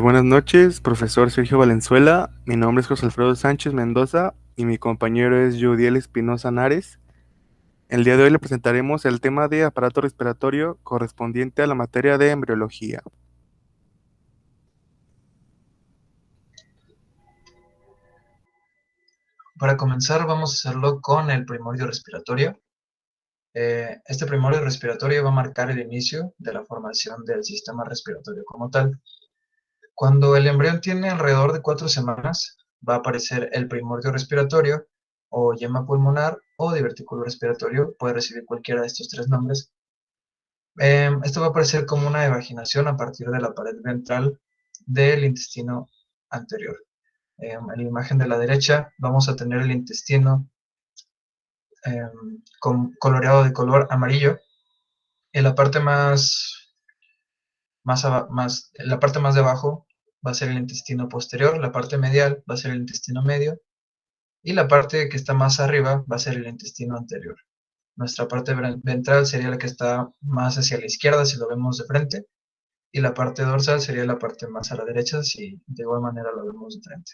Buenas noches, profesor Sergio Valenzuela. Mi nombre es José Alfredo Sánchez Mendoza y mi compañero es Yudiel Espinosa Nares. El día de hoy le presentaremos el tema de aparato respiratorio correspondiente a la materia de embriología. Para comenzar, vamos a hacerlo con el primordio respiratorio. Este primordio respiratorio va a marcar el inicio de la formación del sistema respiratorio como tal. Cuando el embrión tiene alrededor de 4 semanas, va a aparecer el primordio respiratorio, o yema pulmonar, o divertículo respiratorio, puede recibir cualquiera de estos tres nombres. Esto va a aparecer como una evaginación a partir de la pared ventral del intestino anterior. En la imagen de la derecha vamos a tener el intestino coloreado de color amarillo. En la parte la parte más de abajo va a ser el intestino posterior, la parte medial va a ser el intestino medio y la parte que está más arriba va a ser el intestino anterior. Nuestra parte ventral sería la que está más hacia la izquierda si lo vemos de frente, y la parte dorsal sería la parte más a la derecha si de igual manera lo vemos de frente.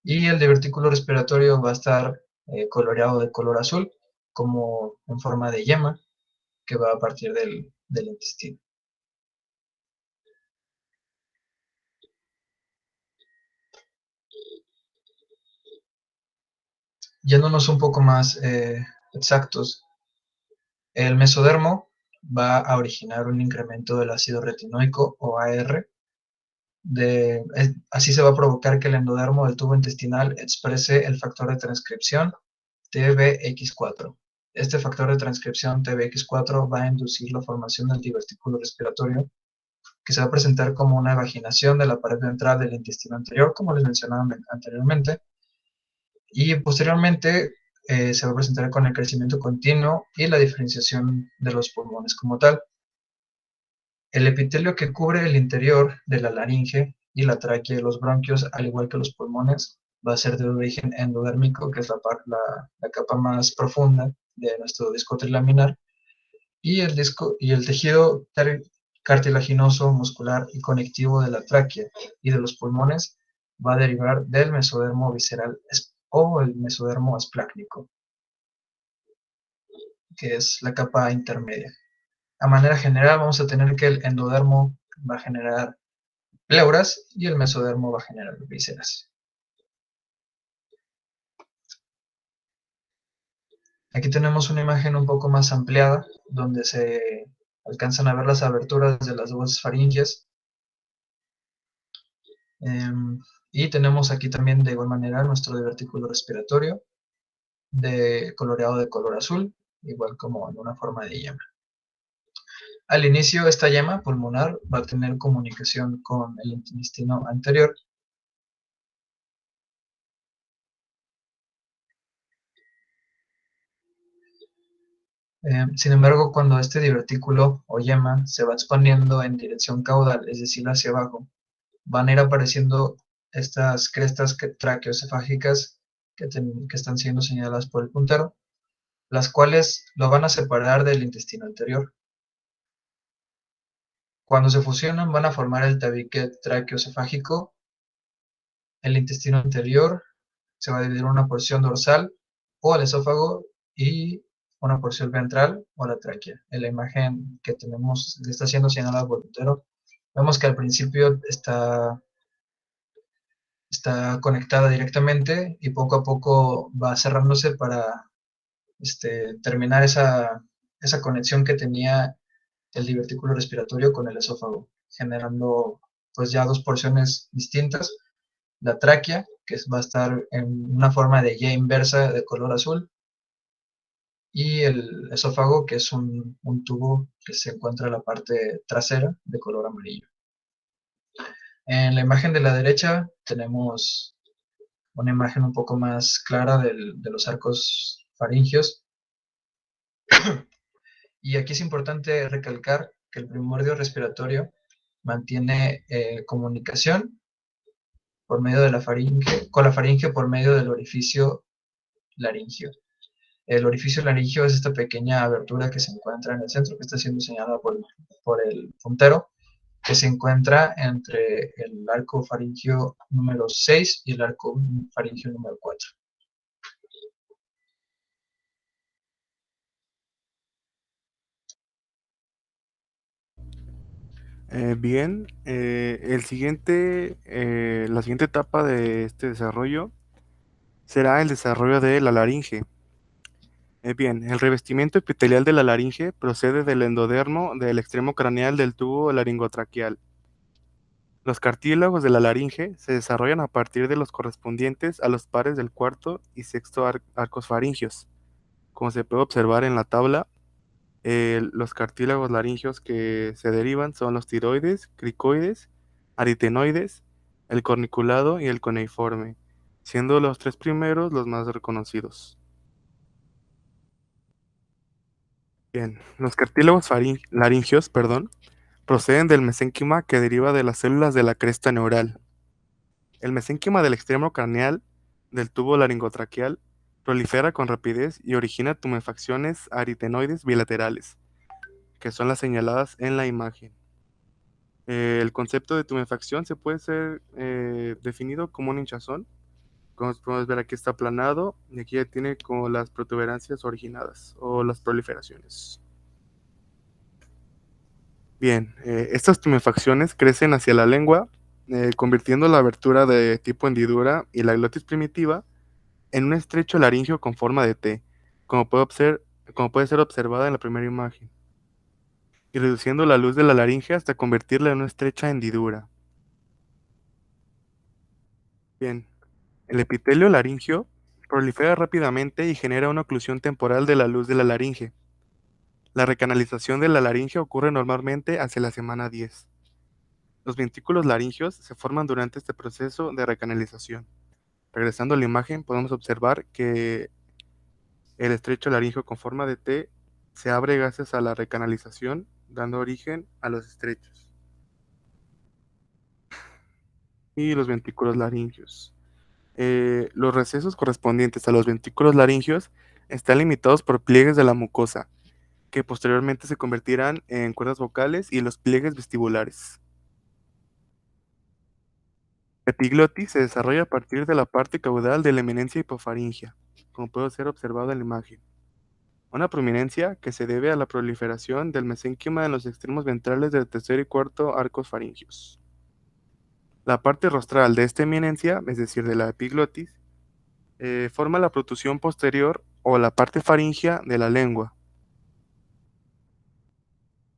Y el divertículo respiratorio va a estar coloreado de color azul, como en forma de yema, que va a partir del intestino. Yéndonos un poco más exactos, el mesodermo va a originar un incremento del ácido retinoico o AR. Así se va a provocar que el endodermo del tubo intestinal exprese el factor de transcripción TBX4. Este factor de transcripción TBX4 va a inducir la formación del divertículo respiratorio, que se va a presentar como una evaginación de la pared ventral del intestino anterior, como les mencionaba anteriormente, y posteriormente se va a presentar con el crecimiento continuo y la diferenciación de los pulmones como tal. El epitelio que cubre el interior de la laringe y la tráquea y los bronquios, al igual que los pulmones, va a ser de origen endodérmico, que es la capa más profunda de nuestro disco trilaminar, y el tejido cartilaginoso, muscular y conectivo de la tráquea y de los pulmones va a derivar del mesodermo visceral o el mesodermo esplácnico, que es la capa intermedia. A manera general vamos a tener que el endodermo va a generar pleuras y el mesodermo va a generar vísceras. Aquí tenemos una imagen un poco más ampliada, donde se alcanzan a ver las aberturas de las dos faringes. Y tenemos aquí también de igual manera nuestro divertículo respiratorio, coloreado de color azul, igual como en una forma de llama. Al inicio, esta llama pulmonar va a tener comunicación con el intestino anterior. Sin embargo, cuando este divertículo o yema se va exponiendo en dirección caudal, es decir, hacia abajo, van a ir apareciendo estas crestas traqueoesofágicas que están siendo señaladas por el puntero, las cuales lo van a separar del intestino anterior. Cuando se fusionan van a formar el tabique traqueoesofágico. El intestino anterior se va a dividir en una porción dorsal o el esófago y una porción ventral o la tráquea. En la imagen que tenemos está siendo señalada por el puntero, vemos que al principio está conectada directamente y poco a poco va cerrándose para terminar esa conexión que tenía el divertículo respiratorio con el esófago, generando pues ya dos porciones distintas: la tráquea, que va a estar en una forma de Y inversa de color azul, y el esófago, que es un tubo que se encuentra en la parte trasera de color amarillo. En la imagen de la derecha tenemos una imagen un poco más clara de los arcos faringios. Y aquí es importante recalcar que el primordio respiratorio mantiene comunicación por medio de la faringe, con la faringe por medio del orificio laringio. El orificio laringio es esta pequeña abertura que se encuentra en el centro, que está siendo señalada por el puntero, que se encuentra entre el arco faríngeo número 6 y el arco faríngeo número 4. Bien, la siguiente etapa de este desarrollo será el desarrollo de la laringe. Bien, el revestimiento epitelial de la laringe procede del endodermo del extremo craneal del tubo laringotraqueal. Los cartílagos de la laringe se desarrollan a partir de los correspondientes a los pares del cuarto y sexto arcos faringios. Como se puede observar en la tabla, los cartílagos laringios que se derivan son los tiroides, cricoides, aritenoides, el corniculado y el cuneiforme, siendo los tres primeros los más reconocidos. Bien, los cartílagos laringios, proceden del mesénquima que deriva de las células de la cresta neural. El mesénquima del extremo craneal del tubo laringotraqueal prolifera con rapidez y origina tumefacciones aritenoides bilaterales, que son las señaladas en la imagen. El concepto de tumefacción se puede ser definido como un hinchazón. Como podemos ver, aquí está aplanado y aquí ya tiene como las protuberancias originadas o las proliferaciones. Bien, estas tumefacciones crecen hacia la lengua, convirtiendo la abertura de tipo hendidura y la glotis primitiva en un estrecho laringio con forma de T, como puede ser observada en la primera imagen, y reduciendo la luz de la laringe hasta convertirla en una estrecha hendidura. Bien, el epitelio laringio prolifera rápidamente y genera una oclusión temporal de la luz de la laringe. La recanalización de la laringe ocurre normalmente hacia la semana 10. Los ventrículos laringios se forman durante este proceso de recanalización. Regresando a la imagen, podemos observar que el estrecho laringio con forma de T se abre gracias a la recanalización, dando origen a los estrechos. Y los ventrículos laringios. Los recesos correspondientes a los ventrículos laringios están limitados por pliegues de la mucosa, que posteriormente se convertirán en cuerdas vocales y los pliegues vestibulares. La epiglotis se desarrolla a partir de la parte caudal de la eminencia hipofaringia, como puede ser observado en la imagen. Una prominencia que se debe a la proliferación del mesénquima en los extremos ventrales del tercer y cuarto arcos faringios. La parte rostral de esta eminencia, es decir, de la epiglotis, forma la protusión posterior o la parte faringia de la lengua.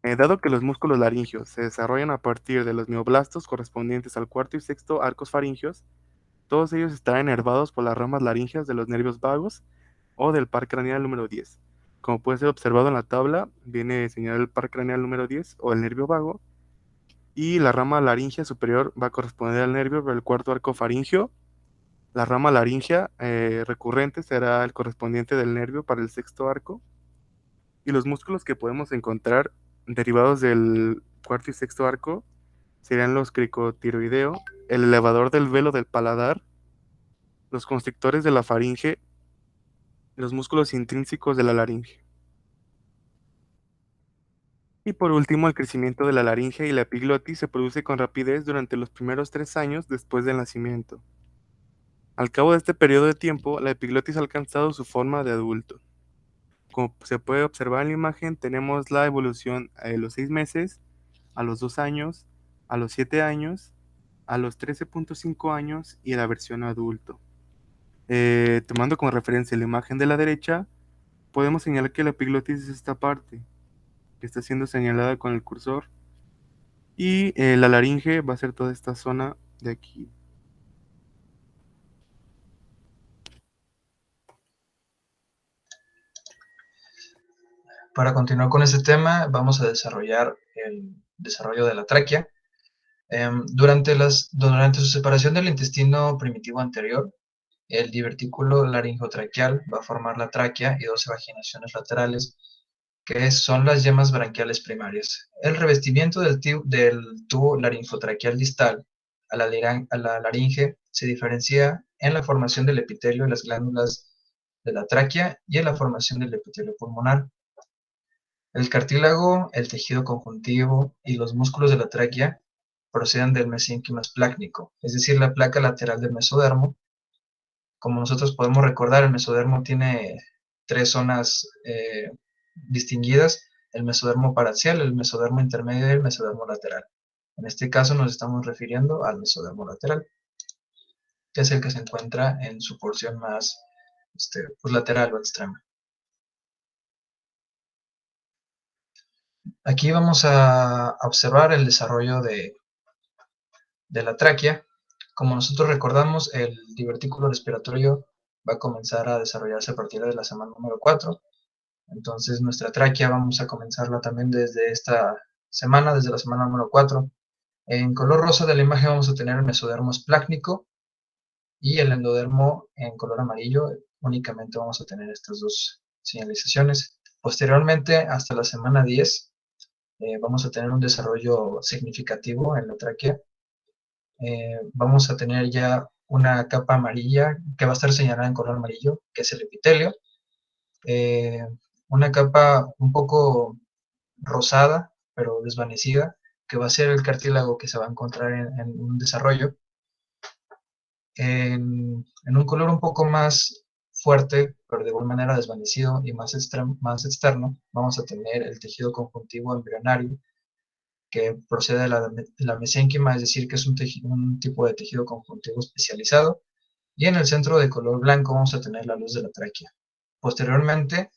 Dado que los músculos laringios se desarrollan a partir de los mioblastos correspondientes al cuarto y sexto arcos faringios, todos ellos están inervados por las ramas laríngeas de los nervios vagos o del par craneal número 10. Como puede ser observado en la tabla, viene señalado el par craneal número 10 o el nervio vago, y la rama laringea superior va a corresponder al nervio del cuarto arco faringio. La rama laringea recurrente será el correspondiente del nervio para el sexto arco, y los músculos que podemos encontrar derivados del cuarto y sexto arco serían los cricotiroideo, el elevador del velo del paladar, los constrictores de la faringe, los músculos intrínsecos de la laringe. Y por último, el crecimiento de la laringe y la epiglotis se produce con rapidez durante los primeros 3 años después del nacimiento. Al cabo de este periodo de tiempo, la epiglotis ha alcanzado su forma de adulto. Como se puede observar en la imagen, tenemos la evolución a los 6 meses, a los 2 años, a los 7 años, a los 13.5 años y la versión adulto. Tomando como referencia la imagen de la derecha, podemos señalar que la epiglotis es esta parte, que está siendo señalada con el cursor, y la laringe va a ser toda esta zona de aquí. Para continuar con este tema, vamos a desarrollar el desarrollo de la tráquea. Durante su separación del intestino primitivo anterior, el divertículo laringotraqueal va a formar la tráquea y 12 vaginaciones laterales, que son las yemas branquiales primarias. El revestimiento del tubo laringotraqueal distal a la laringe se diferencia en la formación del epitelio y las glándulas de la tráquea y en la formación del epitelio pulmonar. El cartílago, el tejido conjuntivo y los músculos de la tráquea proceden del mesénquima esplácnico, es decir, la placa lateral del mesodermo. Como nosotros podemos recordar, el mesodermo tiene tres zonas distinguidas: el mesodermo paraxial, el mesodermo intermedio y el mesodermo lateral. En este caso nos estamos refiriendo al mesodermo lateral, que es el que se encuentra en su porción más pues, lateral o extrema. Aquí vamos a observar el desarrollo de la tráquea. Como nosotros recordamos, el divertículo respiratorio va a comenzar a desarrollarse a partir de la semana número 4. Entonces nuestra tráquea vamos a comenzarla también desde esta semana, desde la semana número 4. En color rosa de la imagen vamos a tener el mesodermo esplácnico y el endodermo en color amarillo. Únicamente vamos a tener estas dos señalizaciones. Posteriormente, hasta la semana 10, vamos a tener un desarrollo significativo en la tráquea. Vamos a tener ya una capa amarilla que va a estar señalada en color amarillo, que es el epitelio. Una capa un poco rosada, pero desvanecida, que va a ser el cartílago que se va a encontrar en un desarrollo. En un color un poco más fuerte, pero de igual manera desvanecido y más externo, vamos a tener el tejido conjuntivo embrionario, que procede de la mesénquima, es decir, que es un tipo de tejido conjuntivo especializado. Y en el centro de color blanco vamos a tener la luz de la tráquea. Posteriormente,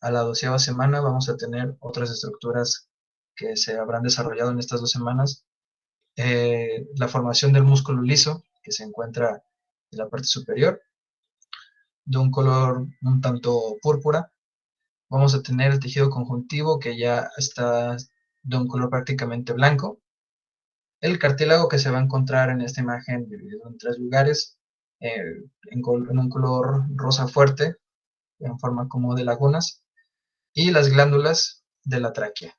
a la 12ª semana, vamos a tener otras estructuras que se habrán desarrollado en estas 2 semanas. La formación del músculo liso, que se encuentra en la parte superior, de un color un tanto púrpura. Vamos a tener el tejido conjuntivo, que ya está de un color prácticamente blanco. El cartílago, que se va a encontrar en esta imagen dividido en 3 lugares, en un color rosa fuerte, en forma como de lagunas, y las glándulas de la tráquea.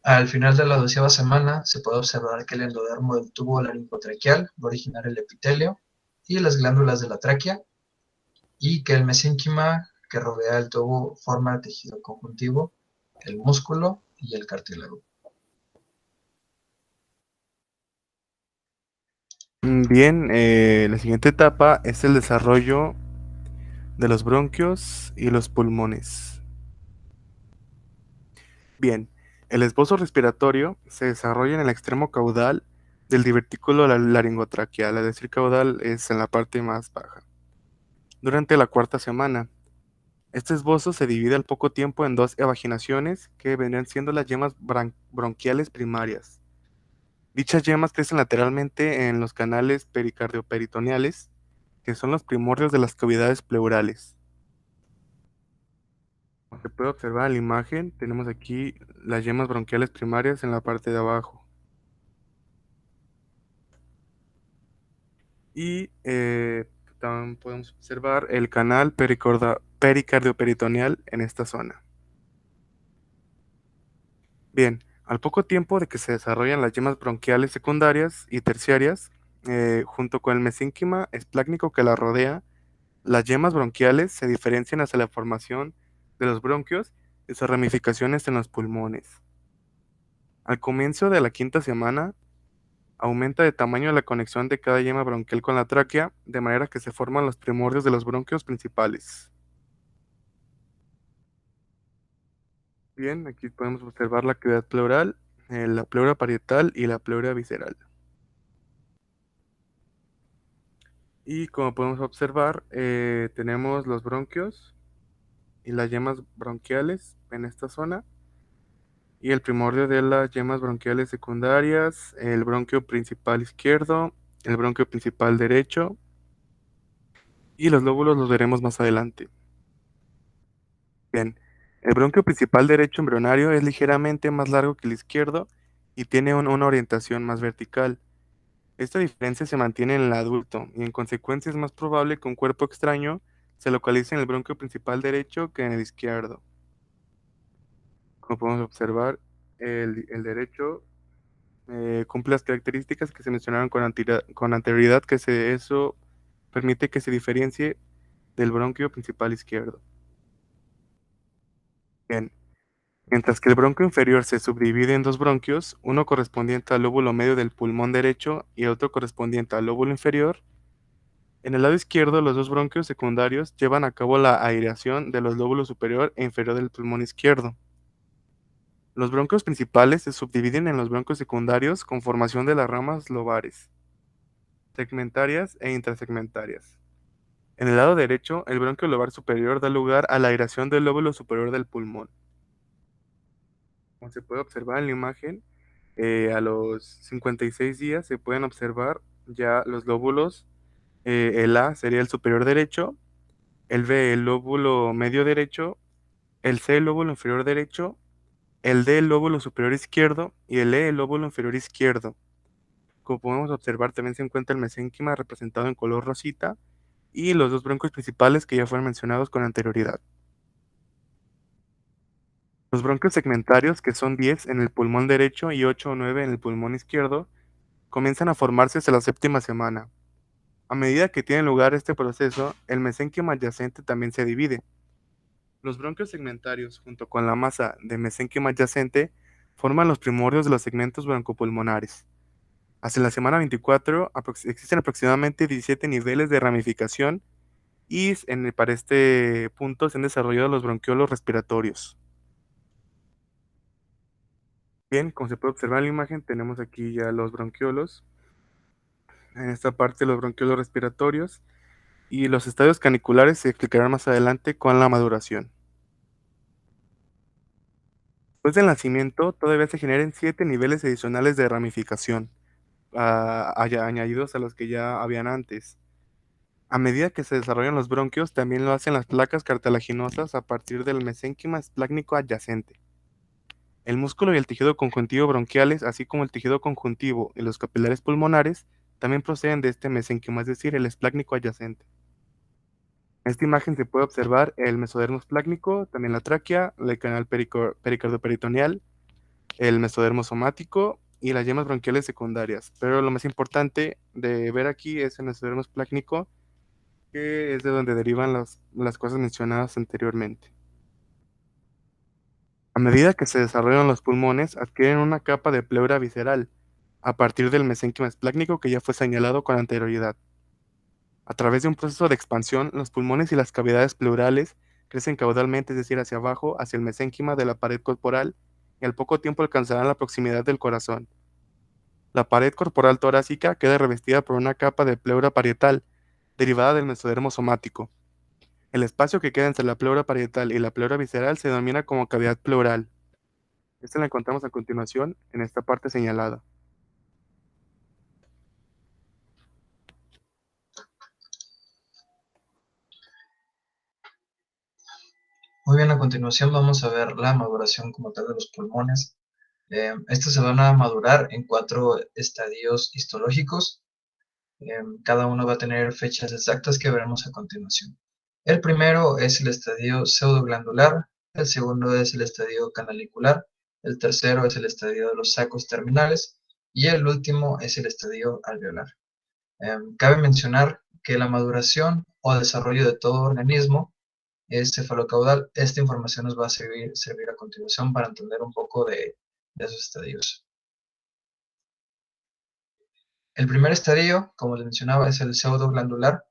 Al final de la 12ª semana se puede observar que el endodermo del tubo laringotraqueal va a originar el epitelio y las glándulas de la tráquea, y que el mesénquima que rodea el tubo forma el tejido conjuntivo, el músculo y el cartílago. Bien, la siguiente etapa es el desarrollo de los bronquios y los pulmones. Bien, el esbozo respiratorio se desarrolla en el extremo caudal del divertículo laringotraqueal, es decir, caudal es en la parte más baja. Durante la 4ª semana, este esbozo se divide al poco tiempo en 2 evaginaciones que vendrían siendo las yemas bronquiales primarias. Dichas yemas crecen lateralmente en los canales pericardioperitoneales, que son los primordios de las cavidades pleurales. Como se puede observar en la imagen, tenemos aquí las yemas bronquiales primarias en la parte de abajo. Y también podemos observar el canal pericardioperitoneal en esta zona. Bien, al poco tiempo de que se desarrollan las yemas bronquiales secundarias y terciarias, junto con el mesénquima esplácnico que la rodea, las yemas bronquiales se diferencian hacia la formación de los bronquios y sus ramificaciones en los pulmones. Al comienzo de la 5ª semana, aumenta de tamaño la conexión de cada yema bronquial con la tráquea, de manera que se forman los primordios de los bronquios principales. Bien, aquí podemos observar la cavidad pleural, la pleura parietal y la pleura visceral. Y como podemos observar, tenemos los bronquios y las yemas bronquiales en esta zona. Y el primordio de las yemas bronquiales secundarias, el bronquio principal izquierdo, el bronquio principal derecho. Y los lóbulos los veremos más adelante. Bien, el bronquio principal derecho embrionario es ligeramente más largo que el izquierdo y tiene una orientación más vertical. Esta diferencia se mantiene en el adulto y en consecuencia es más probable que un cuerpo extraño se localice en el bronquio principal derecho que en el izquierdo. Como podemos observar, el derecho cumple las características que se mencionaron con anterioridad, eso permite que se diferencie del bronquio principal izquierdo. Bien, mientras que el bronquio inferior se subdivide en dos bronquios, uno correspondiente al lóbulo medio del pulmón derecho y otro correspondiente al lóbulo inferior, en el lado izquierdo los dos bronquios secundarios llevan a cabo la aireación de los lóbulos superior e inferior del pulmón izquierdo. Los bronquios principales se subdividen en los bronquios secundarios con formación de las ramas lobares, segmentarias e intrasegmentarias. En el lado derecho, el bronquio lobar superior da lugar a la aireación del lóbulo superior del pulmón. Como se puede observar en la imagen, a los 56 días se pueden observar ya los lóbulos. El A sería el superior derecho, el B el lóbulo medio derecho, el C el lóbulo inferior derecho, el D el lóbulo superior izquierdo y el E el lóbulo inferior izquierdo. Como podemos observar, también se encuentra el mesénquima representado en color rosita y los dos broncos principales que ya fueron mencionados con anterioridad. Los bronquios segmentarios, que son 10 en el pulmón derecho y 8 o 9 en el pulmón izquierdo, comienzan a formarse hasta la séptima semana. A medida que tiene lugar este proceso, el mesénquima adyacente también se divide. Los bronquios segmentarios, junto con la masa de mesénquima adyacente, forman los primordios de los segmentos broncopulmonares. Hasta la semana 24 existen aproximadamente 17 niveles de ramificación y para este punto se han desarrollado los bronquiolos respiratorios. Bien, como se puede observar en la imagen, tenemos aquí ya los bronquiolos. En esta parte los bronquiolos respiratorios y los estadios caniculares se explicarán más adelante con la maduración. Después del nacimiento, todavía se generan 7 niveles adicionales de ramificación, añadidos a los que ya habían antes. A medida que se desarrollan los bronquios, también lo hacen las placas cartilaginosas a partir del mesénquima esplácnico adyacente. El músculo y el tejido conjuntivo bronquiales, así como el tejido conjuntivo y los capilares pulmonares, también proceden de este mesénquima, es decir, el esplácnico adyacente. En esta imagen se puede observar el mesodermo esplácnico, también la tráquea, el canal pericardoperitoneal, el mesodermo somático y las yemas bronquiales secundarias. Pero lo más importante de ver aquí es el mesodermo esplácnico, que es de donde derivan las cosas mencionadas anteriormente. A medida que se desarrollan los pulmones, adquieren una capa de pleura visceral, a partir del mesénquima esplácnico que ya fue señalado con anterioridad. A través de un proceso de expansión, los pulmones y las cavidades pleurales crecen caudalmente, es decir, hacia abajo, hacia el mesénquima de la pared corporal, y al poco tiempo alcanzarán la proximidad del corazón. La pared corporal torácica queda revestida por una capa de pleura parietal, derivada del mesodermo somático. El espacio que queda entre la pleura parietal y la pleura visceral se denomina como cavidad pleural. Esta la encontramos a continuación en esta parte señalada. Muy bien, a continuación vamos a ver la maduración como tal de los pulmones. Estos se van a madurar en 4 estadios histológicos. Cada uno va a tener fechas exactas que veremos a continuación. El primero es el estadio pseudoglandular, el segundo es el estadio canalicular, el tercero es el estadio de los sacos terminales y el último es el estadio alveolar. Cabe mencionar que la maduración o desarrollo de todo organismo es cefalocaudal. Esta información nos va a servir a continuación para entender un poco de esos estadios. El primer estadio, como les mencionaba, es el pseudoglandular.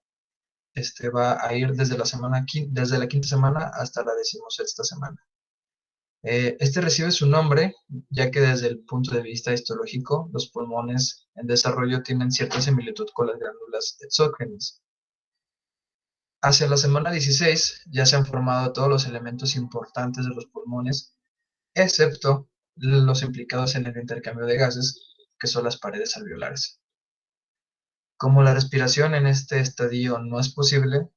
Este va a ir desde la quinta semana hasta la 16ª semana. Este recibe su nombre ya que desde el punto de vista histológico, los pulmones en desarrollo tienen cierta similitud con las glándulas exógenas. Hacia la semana 16 ya se han formado todos los elementos importantes de los pulmones, excepto los implicados en el intercambio de gases, que son las paredes alveolares. Como la respiración en este estadio no es posible,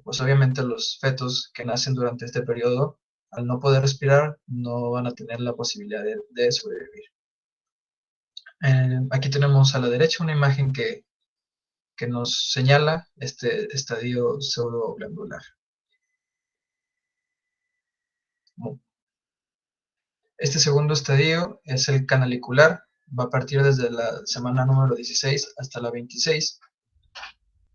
pues obviamente los fetos que nacen durante este periodo, al no poder respirar, no van a tener la posibilidad de sobrevivir. Aquí tenemos a la derecha una imagen que nos señala este estadio pseudoglandular. Este segundo estadio es el canalicular. va a partir desde la semana número 16 hasta la 26.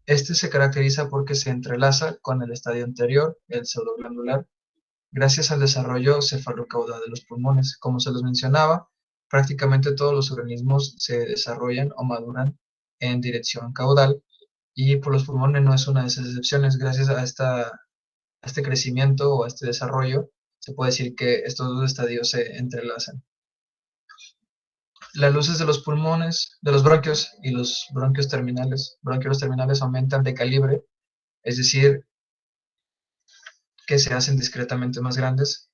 Este se caracteriza porque se entrelaza con el estadio anterior, el pseudoglandular, gracias al desarrollo cefalocaudal de los pulmones. Como se les mencionaba, prácticamente todos los organismos se desarrollan o maduran en dirección caudal, y por los pulmones no es una de esas excepciones. Gracias a este crecimiento o a este desarrollo, se puede decir que estos dos estadios se entrelazan. Las luces de los pulmones, de los bronquios y los bronquiolos terminales aumentan de calibre, es decir, que se hacen discretamente más grandes,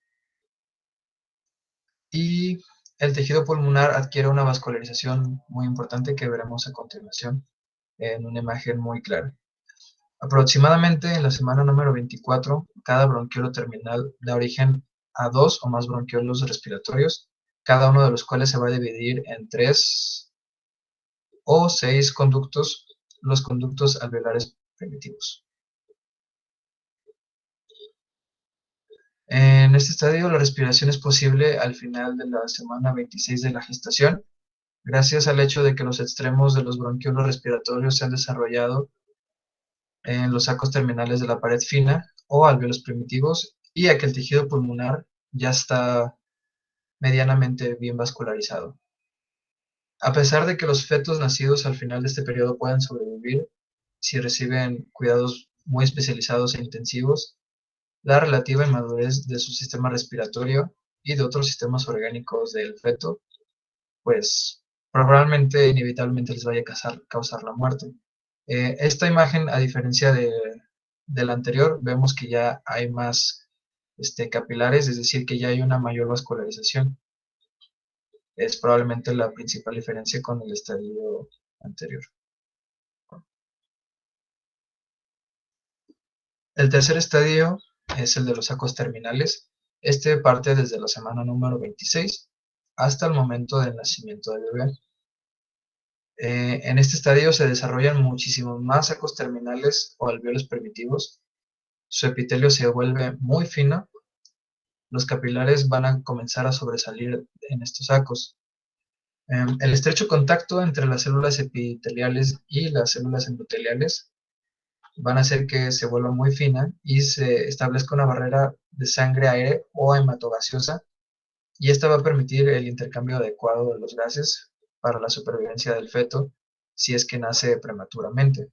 y el tejido pulmonar adquiere una vascularización muy importante que veremos a continuación en una imagen muy clara. Aproximadamente en la semana número 24, cada bronquiolo terminal da origen a 2 o más bronquiolos respiratorios, cada uno de los cuales se va a dividir en 3 o 6 conductos, los conductos alveolares primitivos. En este estadio, la respiración es posible al final de la semana 26 de la gestación, gracias al hecho de que los extremos de los bronquiolos respiratorios se han desarrollado en los sacos terminales de la pared fina o alveolos primitivos, y a que el tejido pulmonar ya está medianamente bien vascularizado. A pesar de que los fetos nacidos al final de este periodo pueden sobrevivir si reciben cuidados muy especializados e intensivos, la relativa inmadurez de su sistema respiratorio y de otros sistemas orgánicos del feto, pues probablemente inevitablemente les vaya a causar la muerte. Esta imagen, a diferencia de la anterior, vemos que ya hay más capilares, es decir, que ya hay una mayor vascularización. Es probablemente la principal diferencia con el estadio anterior. El tercer estadio es el de los sacos terminales. Este parte desde la semana número 26 hasta el momento del nacimiento del bebé. En este estadio se desarrollan muchísimos más sacos terminales o alveolos primitivos. Su epitelio se vuelve muy fino. Los capilares van a comenzar a sobresalir en estos sacos. El estrecho contacto entre las células epiteliales y las células endoteliales van a hacer que se vuelva muy fina y se establezca una barrera de sangre-aire o hematogaseosa, y esta va a permitir el intercambio adecuado de los gases para la supervivencia del feto si es que nace prematuramente.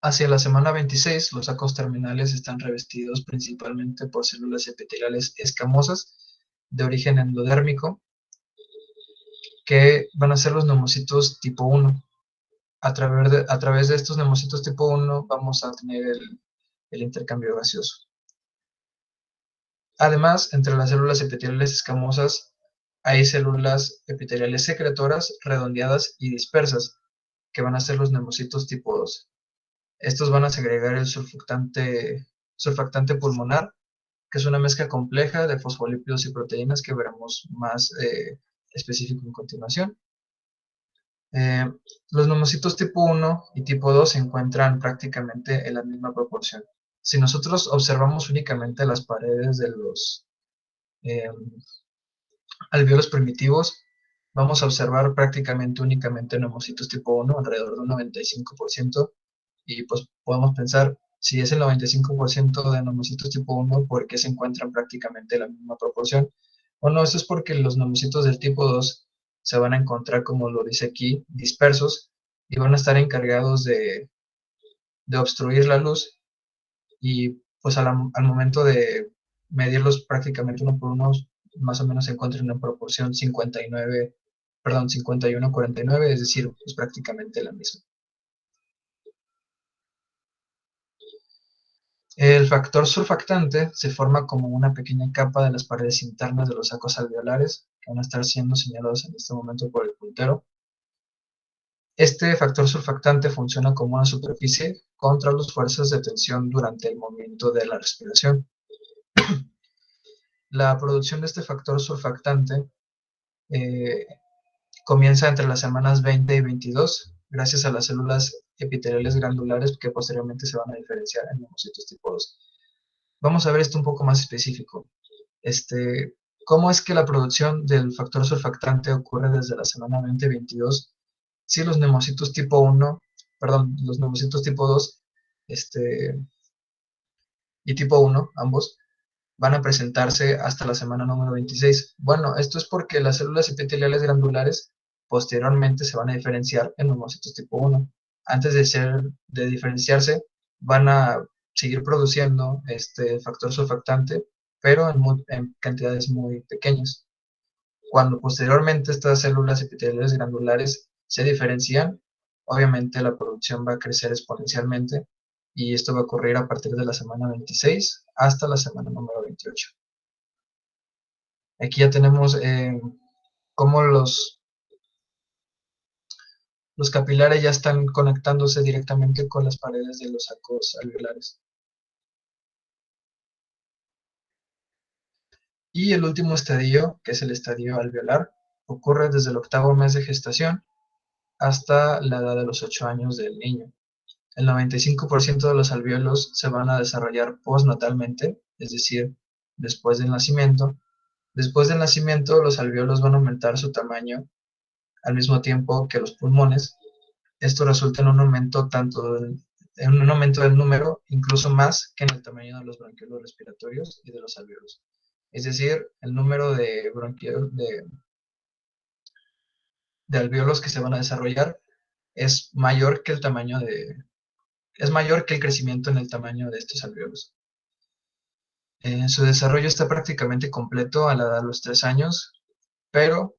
Hacia la semana 26, los sacos terminales están revestidos principalmente por células epiteliales escamosas de origen endodérmico, que van a ser los neumocitos tipo 1. A través de estos neumocitos tipo 1 vamos a tener el intercambio gaseoso. Además, entre las células epiteliales escamosas hay células epiteliales secretoras, redondeadas y dispersas, que van a ser los neumocitos tipo 2. Estos van a segregar el surfactante pulmonar, que es una mezcla compleja de fosfolípidos y proteínas que veremos más específico en continuación. Los neumocitos tipo 1 y tipo 2 se encuentran prácticamente en la misma proporción. Si nosotros observamos únicamente las paredes de los alveolos primitivos, vamos a observar prácticamente únicamente neumocitos tipo 1, alrededor de un 95%, y pues podemos pensar, si es el 95% de neumocitos tipo 1, ¿por qué se encuentran prácticamente en la misma proporción? Bueno, eso es porque los neumocitos del tipo 2 se van a encontrar, como lo dice aquí, dispersos, y van a estar encargados de obstruir la luz, y pues al momento de medirlos prácticamente uno por uno, más o menos se encuentran en proporción 51-49, es decir, pues prácticamente la misma. El factor surfactante se forma como una pequeña capa de las paredes internas de los sacos alveolares, que van a estar siendo señalados en este momento por el puntero. Este factor surfactante funciona como una superficie contra las fuerzas de tensión durante el movimiento de la respiración. La producción de este factor surfactante comienza entre las semanas 20 y 22, gracias a las células epiteliales glandulares que posteriormente se van a diferenciar en neumocitos tipo 2. Vamos a ver esto un poco más específico. ¿Cómo es que la producción del factor surfactante ocurre desde la semana 20-22 si los neumocitos tipo 1, perdón, los neumocitos tipo 2 y tipo 1, ambos, van a presentarse hasta la semana número 26? Bueno, esto es porque las células epiteliales glandulares posteriormente se van a diferenciar en neumocitos tipo 1. Antes de diferenciarse, van a seguir produciendo este factor surfactante, pero en cantidades muy pequeñas. Cuando posteriormente estas células epiteliales glandulares se diferencian, obviamente la producción va a crecer exponencialmente y esto va a ocurrir a partir de la semana 26 hasta la semana número 28. Aquí ya tenemos cómo los capilares ya están conectándose directamente con las paredes de los sacos alveolares. Y el último estadio, que es el estadio alveolar, ocurre desde el 8º mes de gestación hasta la edad de los 8 años del niño. El 95% de los alvéolos se van a desarrollar postnatalmente, es decir, después del nacimiento. Después del nacimiento, los alvéolos van a aumentar su tamaño al mismo tiempo que los pulmones. Esto resulta en un aumento del número, incluso más que en el tamaño de los bronquiolos respiratorios y de los alvéolos. Es decir, el número de alvéolos que se van a desarrollar es mayor que es mayor que el crecimiento en el tamaño de estos alvéolos. Su desarrollo está prácticamente completo a la edad de los 3 años, pero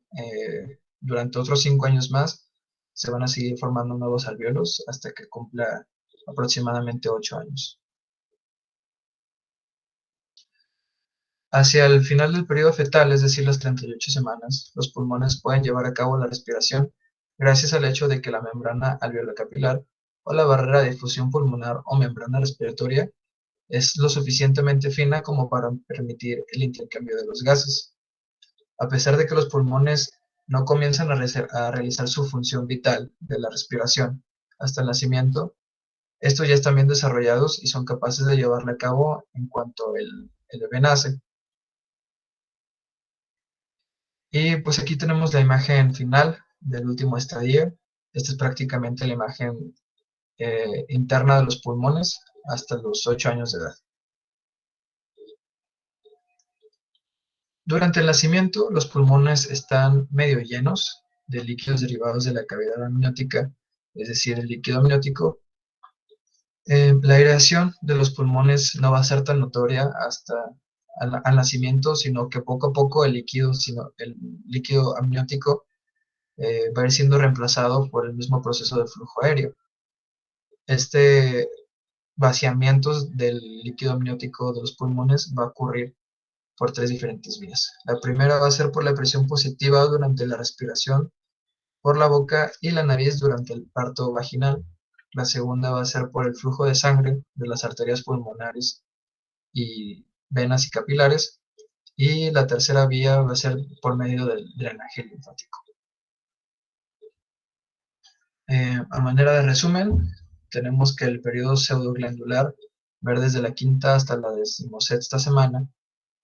durante otros 5 años más se van a seguir formando nuevos alvéolos hasta que cumpla aproximadamente 8 años. Hacia el final del periodo fetal, es decir, las 38 semanas, los pulmones pueden llevar a cabo la respiración gracias al hecho de que la membrana alveolo-capilar o la barrera de difusión pulmonar o membrana respiratoria es lo suficientemente fina como para permitir el intercambio de los gases. A pesar de que los pulmones no comienzan a realizar su función vital de la respiración hasta el nacimiento, estos ya están bien desarrollados y son capaces de llevarla a cabo en cuanto el bebé nace. Y pues aquí tenemos la imagen final del último estadio. Esta es prácticamente la imagen interna de los pulmones hasta los 8 años de edad. Durante el nacimiento, los pulmones están medio llenos de líquidos derivados de la cavidad amniótica, es decir, el líquido amniótico. La aireación de los pulmones no va a ser tan notoria hasta al nacimiento, sino que poco a poco el líquido amniótico va a ir siendo reemplazado por el mismo proceso de flujo aéreo. Este vaciamiento del líquido amniótico de los pulmones va a ocurrir por 3 diferentes vías. La primera va a ser por la presión positiva durante la respiración por la boca y la nariz durante el parto vaginal. La segunda va a ser por el flujo de sangre de las arterias pulmonares y venas y capilares. Y la tercera vía va a ser por medio del drenaje linfático. A manera de resumen, tenemos que el periodo pseudoglandular va desde la 5ª hasta la 16ª semana.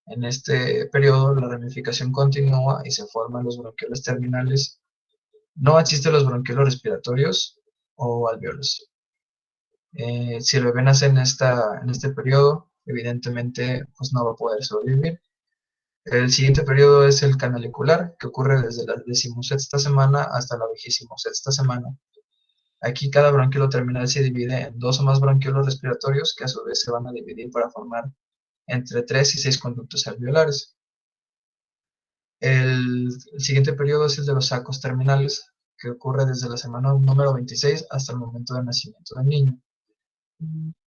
En este periodo la ramificación continúa y se forman los bronquiolos terminales. No existen los bronquiolos respiratorios o alvéolos. Si el bebé nace en este periodo, evidentemente pues no va a poder sobrevivir. El siguiente periodo es el canalicular, que ocurre desde la 16ª semana hasta la 26ª semana. Aquí cada bronquiolo terminal se divide en 2 o más bronquiolos respiratorios que a su vez se van a dividir para formar entre 3 y 6 conductos alveolares. El siguiente periodo es el de los sacos terminales, que ocurre desde la semana número 26 hasta el momento del nacimiento del niño.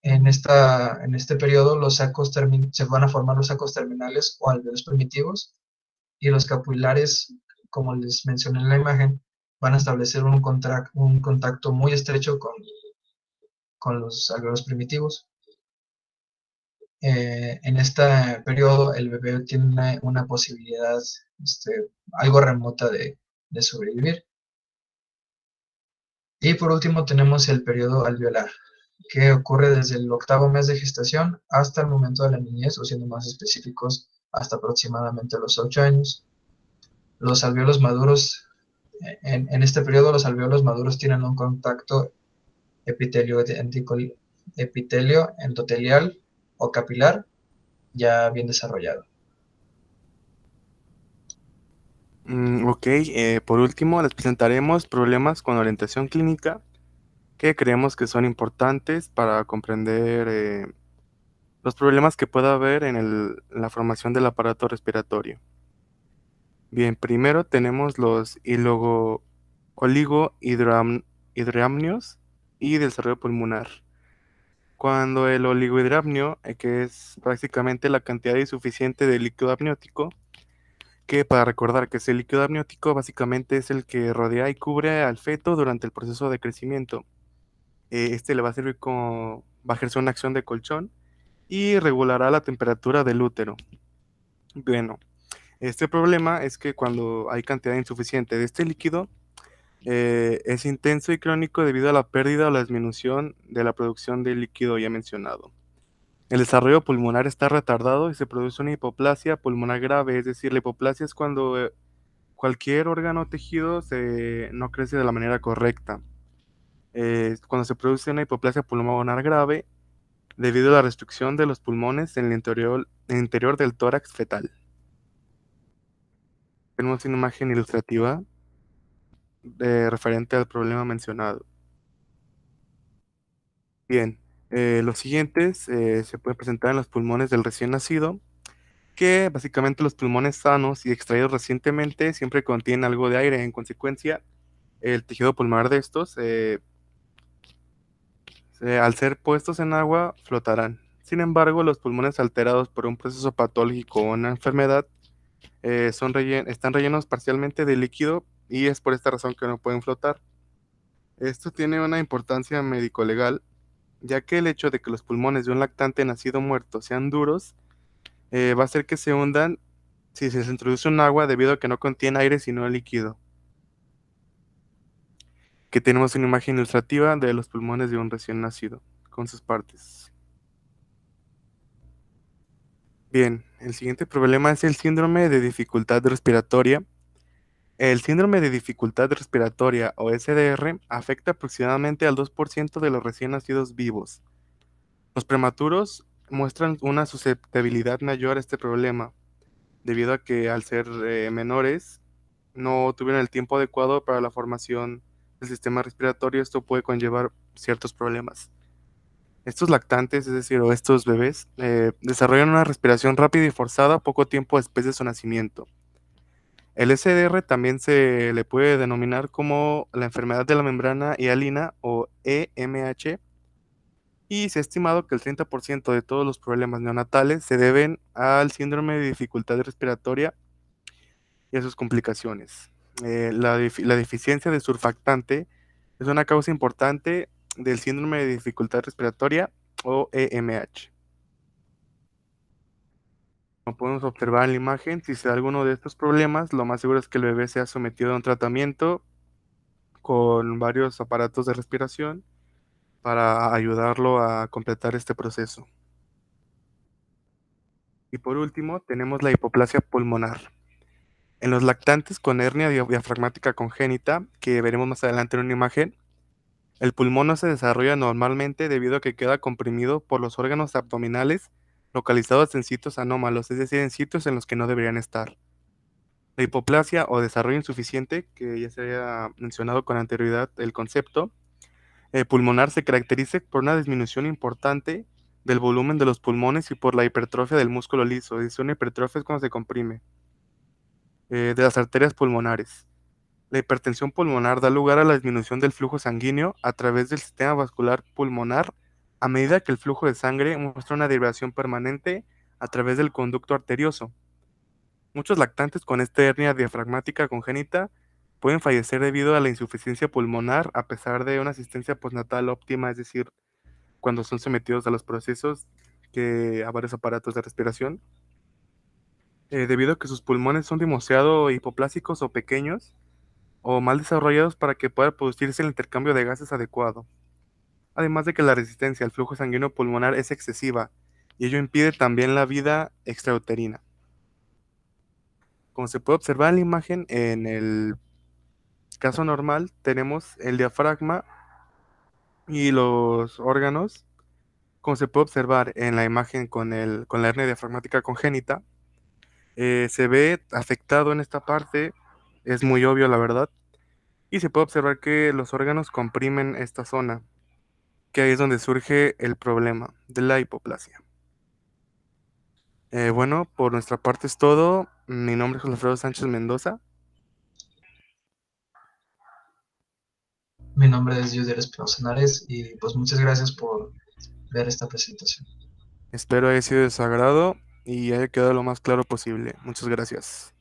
En este periodo se van a formar los sacos terminales o alvéolos primitivos y los capilares, como les mencioné en la imagen, van a establecer un contacto muy estrecho con los alvéolos primitivos. En este periodo el bebé tiene una posibilidad algo remota de sobrevivir. Y por último tenemos el periodo alveolar, que ocurre desde el 8º mes de gestación hasta el momento de la niñez, o siendo más específicos, hasta aproximadamente los 8 años. Los alvéolos maduros, en este periodo los alvéolos maduros tienen un contacto epitelio, epitelio endotelial o capilar ya bien desarrollado. Ok, por último les presentaremos problemas con orientación clínica que creemos que son importantes para comprender los problemas que pueda haber en la formación del aparato respiratorio. Bien, primero tenemos los oligohidroamnios y desarrollo pulmonar. Cuando el oligohidramnio, que es prácticamente la cantidad insuficiente de líquido amniótico, que para recordar que ese líquido amniótico básicamente es el que rodea y cubre al feto durante el proceso de crecimiento. Este le va a servir como, va a ejercer una acción de colchón y regulará la temperatura del útero. Bueno, este problema es que cuando hay cantidad insuficiente de este líquido, es intenso y crónico debido a la pérdida o la disminución de la producción de líquido ya mencionado. El desarrollo pulmonar está retardado y se produce una hipoplasia pulmonar grave, es decir, la hipoplasia es cuando cualquier órgano o tejido no crece de la manera correcta. Cuando se produce una hipoplasia pulmonar grave debido a la restricción de los pulmones en el interior del tórax fetal. Tenemos una imagen ilustrativa referente al problema mencionado. Bien, los siguientes se pueden presentar en los pulmones del recién nacido, que básicamente los pulmones sanos y extraídos recientemente siempre contienen algo de aire. En consecuencia, el tejido pulmonar de estos, al ser puestos en agua, flotarán. Sin embargo, los pulmones alterados por un proceso patológico o una enfermedad están rellenos parcialmente de líquido y es por esta razón que no pueden flotar. Esto tiene una importancia médico-legal, ya que el hecho de que los pulmones de un lactante nacido muerto sean duros va a hacer que se hundan si se les introduce un agua debido a que no contiene aire sino líquido. Que tenemos una imagen ilustrativa de los pulmones de un recién nacido, con sus partes. Bien, el siguiente problema es el síndrome de dificultad respiratoria. El síndrome de dificultad respiratoria o SDR afecta aproximadamente al 2% de los recién nacidos vivos. Los prematuros muestran una susceptibilidad mayor a este problema, debido a que al ser menores no tuvieron el tiempo adecuado para la formación del sistema respiratorio. Esto puede conllevar ciertos problemas. Estos lactantes, es decir, o estos bebés, desarrollan una respiración rápida y forzada poco tiempo después de su nacimiento. El SDR también se le puede denominar como la enfermedad de la membrana hialina o EMH, y se ha estimado que el 30% de todos los problemas neonatales se deben al síndrome de dificultad respiratoria y a sus complicaciones. La deficiencia de surfactante es una causa importante del síndrome de dificultad respiratoria o EMH. Como podemos observar en la imagen, si se da alguno de estos problemas, lo más seguro es que el bebé sea sometido a un tratamiento con varios aparatos de respiración para ayudarlo a completar este proceso. Y por último, tenemos la hipoplasia pulmonar. En los lactantes con hernia diafragmática congénita, que veremos más adelante en una imagen, el pulmón no se desarrolla normalmente debido a que queda comprimido por los órganos abdominales localizados en sitios anómalos, es decir, en sitios en los que no deberían estar. La hipoplasia o desarrollo insuficiente, que ya se había mencionado con anterioridad el concepto, pulmonar se caracteriza por una disminución importante del volumen de los pulmones y por la hipertrofia del músculo liso. Es una hipertrofia es cuando se comprime, de las arterias pulmonares. La hipertensión pulmonar da lugar a la disminución del flujo sanguíneo a través del sistema vascular pulmonar a medida que el flujo de sangre muestra una derivación permanente a través del conducto arterioso. Muchos lactantes con esta hernia diafragmática congénita pueden fallecer debido a la insuficiencia pulmonar a pesar de una asistencia postnatal óptima, es decir, cuando son sometidos a los procesos a varios aparatos de respiración, debido a que sus pulmones son demasiado hipoplásicos o pequeños o mal desarrollados para que pueda producirse el intercambio de gases adecuado. Además de que la resistencia al flujo sanguíneo pulmonar es excesiva y ello impide también la vida extrauterina. Como se puede observar en la imagen, en el caso normal tenemos el diafragma y los órganos. Como se puede observar en la imagen con la hernia diafragmática congénita, se ve afectado en esta parte, es muy obvio la verdad, y se puede observar que los órganos comprimen esta zona, que ahí es donde surge el problema de la hipoplasia. Bueno, por nuestra parte es todo. Mi nombre es José Alfredo Sánchez Mendoza. Mi nombre es Yudiel Espinosa Nares y pues muchas gracias por ver esta presentación. Espero haya sido de su agrado y haya quedado lo más claro posible. Muchas gracias.